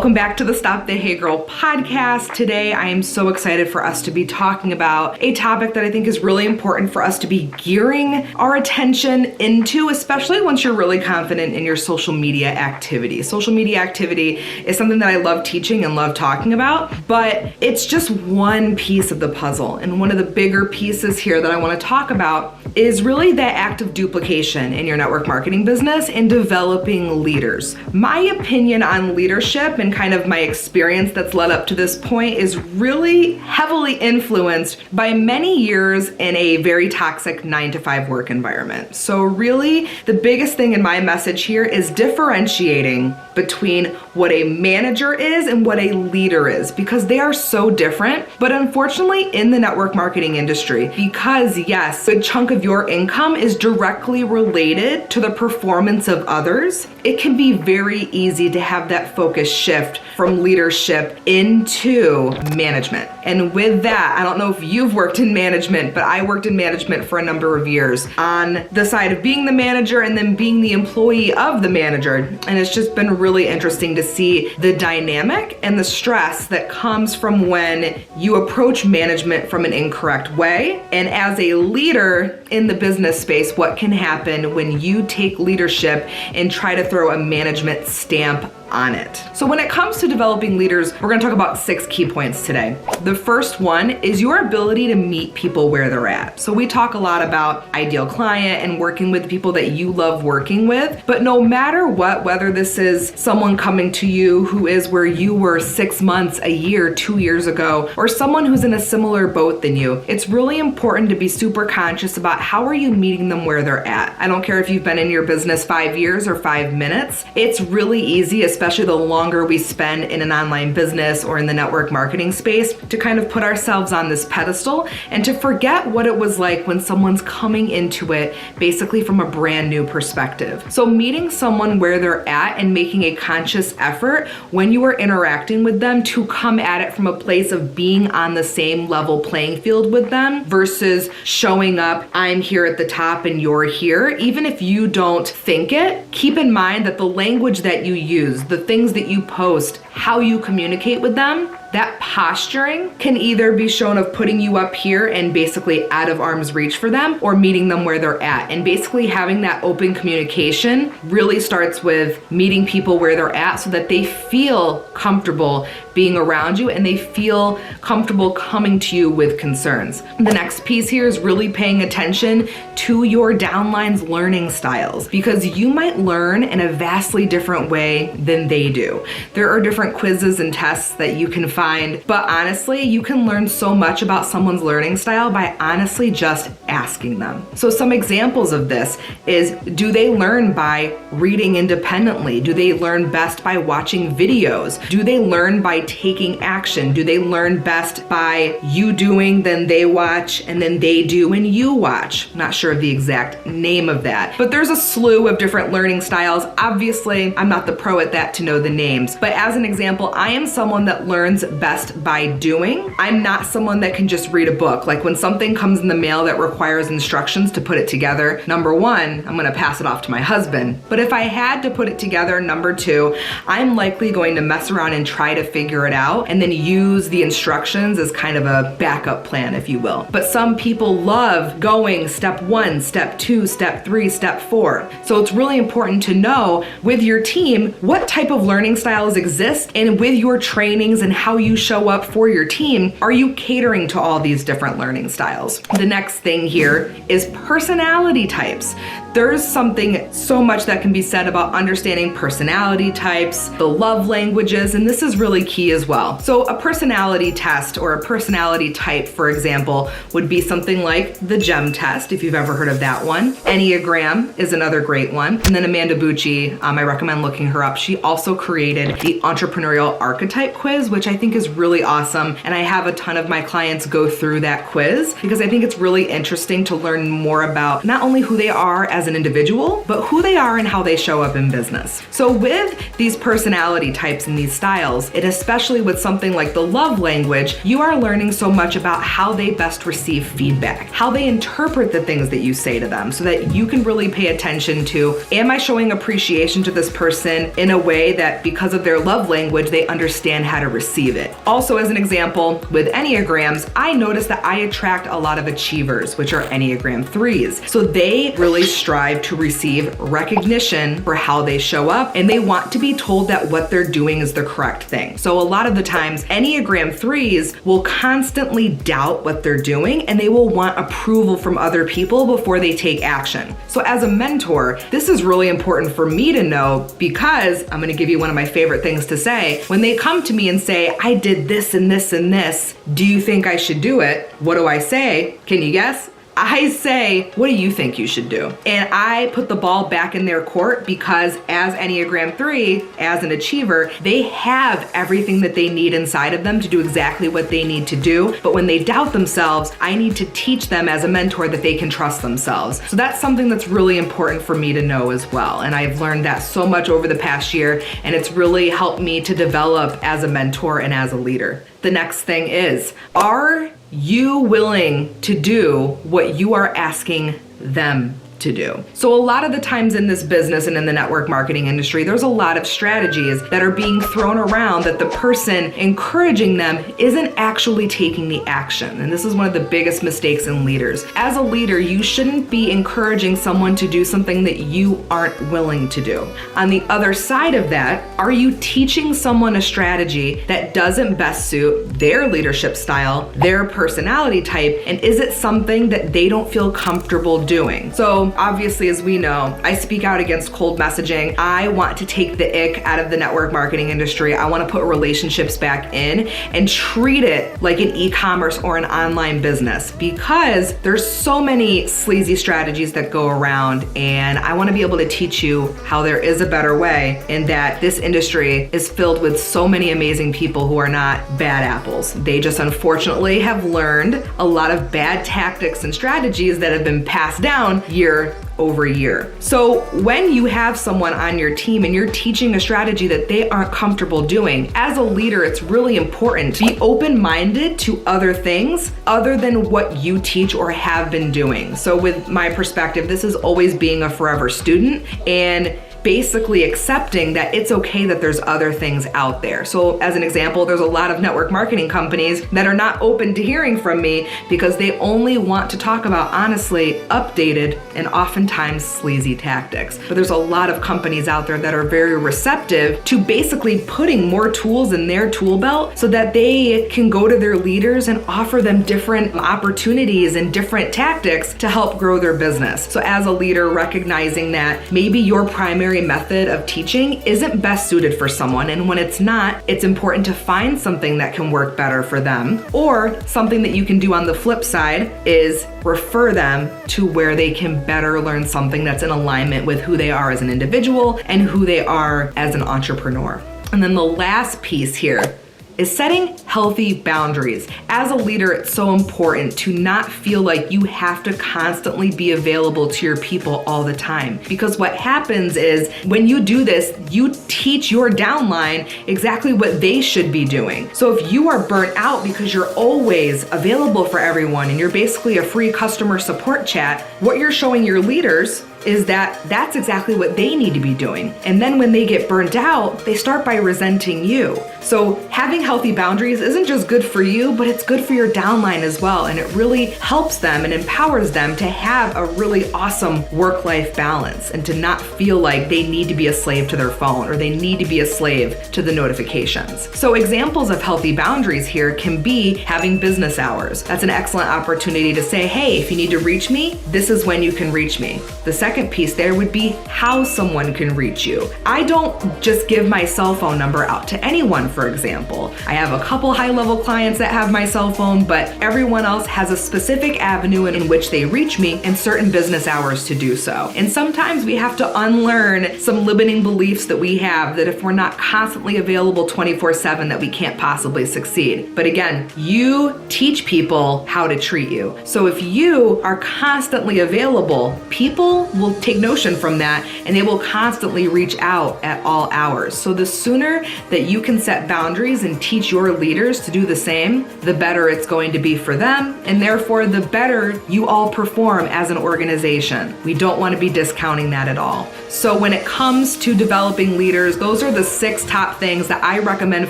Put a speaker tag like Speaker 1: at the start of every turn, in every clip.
Speaker 1: Welcome back to the Stop the Hey Girl podcast. Today, I am so excited for us to be talking about a topic that I think is really important for us to be gearing our attention into, especially once you're really confident in your social media activity. Social media activity is something that I love teaching and love talking about, but it's just one piece of the puzzle. And one of the bigger pieces here that I want to talk about is really that act of duplication in your network marketing business and developing leaders. My opinion on leadership and kind of my experience that's led up to this point is really heavily influenced by many years in a very toxic 9-to-5 work environment. So really, the biggest thing in my message here is differentiating between what a manager is and what a leader is, because they are so different. But unfortunately, in the network marketing industry, because yes, a good chunk of your income is directly related to the performance of others, it can be very easy to have that focus shift from leadership into management. And with that, I don't know if you've worked in management, but I worked in management for a number of years on the side of being the manager and then being the employee of the manager. And it's just been really interesting to see the dynamic and the stress that comes from when you approach management from an incorrect way. And as a leader in the business space, what can happen when you take leadership and try to throw a management stamp on it. So when it comes to developing leaders, we're going to talk about 6 key points today. The first one is your ability to meet people where they're at. So we talk a lot about ideal client and working with people that you love working with, but no matter what, whether this is someone coming to you who is where you were 6 months, a year, 2 years ago, or someone who's in a similar boat than you, it's really important to be super conscious about how are you meeting them where they're at. I don't care if you've been in your business 5 years or 5 minutes. It's really easy, especially the longer we spend in an online business or in the network marketing space, to kind of put ourselves on this pedestal and to forget what it was like when someone's coming into it basically from a brand new perspective. So meeting someone where they're at and making a conscious effort when you are interacting with them to come at it from a place of being on the same level playing field with them versus showing up, I'm here at the top and you're here. Even if you don't think it, keep in mind that the language that you use, the things that you post, how you communicate with them, that posturing can either be shown of putting you up here and basically out of arm's reach for them, or meeting them where they're at. And basically having that open communication really starts with meeting people where they're at so that they feel comfortable being around you and they feel comfortable coming to you with concerns. The next piece here is really paying attention to your downline's learning styles, because you might learn in a vastly different way than they do. There are different quizzes and tests that you can find, but honestly, you can learn so much about someone's learning style by honestly just asking them. So some examples of this is, do they learn by reading independently? Do they learn best by watching videos? Do they learn by taking action? Do they learn best by you doing, then they watch, and then they do and you watch? Not sure of the exact name of that, but there's a slew of different learning styles. Obviously, I'm not the pro at that to know the names, but as an example, I am someone that learns best by doing. I'm not someone that can just read a book. Like when something comes in the mail that requires instructions to put it together, number one, I'm gonna pass it off to my husband. But if I had to put it together, number two, I'm likely going to mess around and try to figure it out and then use the instructions as kind of a backup plan, if you will. But some people love going step 1, step 2, step 3, step 4. So it's really important to know with your team what type of learning styles exist, and with your trainings and how you show up for your team, are you catering to all these different learning styles? The next thing here is personality types. There's something so much that can be said about understanding personality types, the love languages, and this is really key as well. So a personality test or a personality type, for example, would be something like the GEM test, if you've ever heard of that one. Enneagram is another great one. And then Amanda Bucci, I recommend looking her up. She also created the entrepreneurial archetype quiz, which I think think is really awesome. And I have a ton of my clients go through that quiz because I think it's really interesting to learn more about not only who they are as an individual, but who they are and how they show up in business. So with these personality types and these styles, and especially with something like the love language, you are learning so much about how they best receive feedback, how they interpret the things that you say to them, so that you can really pay attention to, am I showing appreciation to this person in a way that because of their love language, they understand how to receive it. Also, as an example, with Enneagrams, I notice that I attract a lot of achievers, which are Enneagram 3s. So they really strive to receive recognition for how they show up, and they want to be told that what they're doing is the correct thing. So a lot of the times, Enneagram 3s will constantly doubt what they're doing, and they will want approval from other people before they take action. So as a mentor, this is really important for me to know, because I'm gonna give you one of my favorite things to say. When they come to me and say, I did this and this and this, do you think I should do it? What do I say? Can you guess? I say, what do you think you should do? And I put the ball back in their court, because as Enneagram 3, as an achiever, they have everything that they need inside of them to do exactly what they need to do. But when they doubt themselves, I need to teach them as a mentor that they can trust themselves. So that's something that's really important for me to know as well. And I've learned that so much over the past year, and it's really helped me to develop as a mentor and as a leader. The next thing is, are you willing to do what you are asking them to do? So a lot of the times in this business and in the network marketing industry, there's a lot of strategies that are being thrown around that the person encouraging them isn't actually taking the action. And this is one of the biggest mistakes in leaders. As a leader, you shouldn't be encouraging someone to do something that you aren't willing to do. On the other side of that, are you teaching someone a strategy that doesn't best suit their leadership style, their personality type, and is it something that they don't feel comfortable doing? So obviously, as we know, I speak out against cold messaging. I want to take the ick out of the network marketing industry. I want to put relationships back in and treat it like an e-commerce or an online business, because there's so many sleazy strategies that go around, and I want to be able to teach you how there is a better way, and that this industry is filled with so many amazing people who are not bad apples. They just unfortunately have learned a lot of bad tactics and strategies that have been passed down year over year. So when you have someone on your team and you're teaching a strategy that they aren't comfortable doing, as a leader, it's really important to be open-minded to other things other than what you teach or have been doing. So with my perspective, this is always being a forever student and basically accepting that it's okay that there's other things out there. So as an example, there's a lot of network marketing companies that are not open to hearing from me because they only want to talk about, honestly, updated and oftentimes sleazy tactics. But there's a lot of companies out there that are very receptive to basically putting more tools in their tool belt so that they can go to their leaders and offer them different opportunities and different tactics to help grow their business. So as a leader, recognizing that maybe your primary method of teaching isn't best suited for someone, and when it's not, it's important to find something that can work better for them, or something that you can do on the flip side is refer them to where they can better learn something that's in alignment with who they are as an individual and who they are as an entrepreneur. And then the last piece here is setting healthy boundaries. As a leader, it's so important to not feel like you have to constantly be available to your people all the time. Because what happens is when you do this, you teach your downline exactly what they should be doing. So if you are burnt out because you're always available for everyone and you're basically a free customer support chat, what you're showing your leaders is that that's exactly what they need to be doing. And then when they get burnt out, they start by resenting you. So having healthy boundaries isn't just good for you, but it's good for your downline as well. And it really helps them and empowers them to have a really awesome work-life balance and to not feel like they need to be a slave to their phone or they need to be a slave to the notifications. So examples of healthy boundaries here can be having business hours. That's an excellent opportunity to say, hey, if you need to reach me, this is when you can reach me. The second second piece there would be how someone can reach you. I don't just give my cell phone number out to anyone, for example. I have a couple high-level clients that have my cell phone, but everyone else has a specific avenue in which they reach me in certain business hours to do so. And sometimes we have to unlearn some limiting beliefs that we have that if we're not constantly available 24/7 that we can't possibly succeed. But again, you teach people how to treat you. So if you are constantly available, people will take notion from that and they will constantly reach out at all hours. So the sooner that you can set boundaries and teach your leaders to do the same, the better it's going to be for them, and therefore the better you all perform as an organization. We don't want to be discounting that at all. So when it comes to developing leaders, those are the 6 top things that I recommend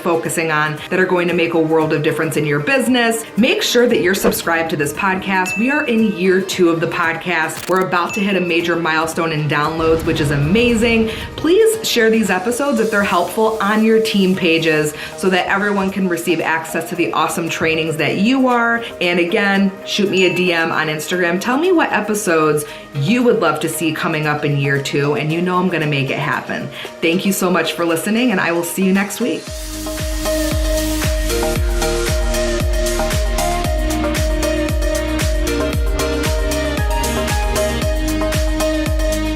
Speaker 1: focusing on that are going to make a world of difference in your business. Make sure that you're subscribed to this podcast. We are in year 2 of the podcast. We're about to hit a major milestone in downloads, which is amazing. Please share these episodes if they're helpful on your team pages so that everyone can receive access to the awesome trainings that you are. And again, shoot me a DM on Instagram. Tell me what episodes you would love to see coming up in year 2, and you know I'm going to make it happen. Thank you so much for listening, and I will see you next week.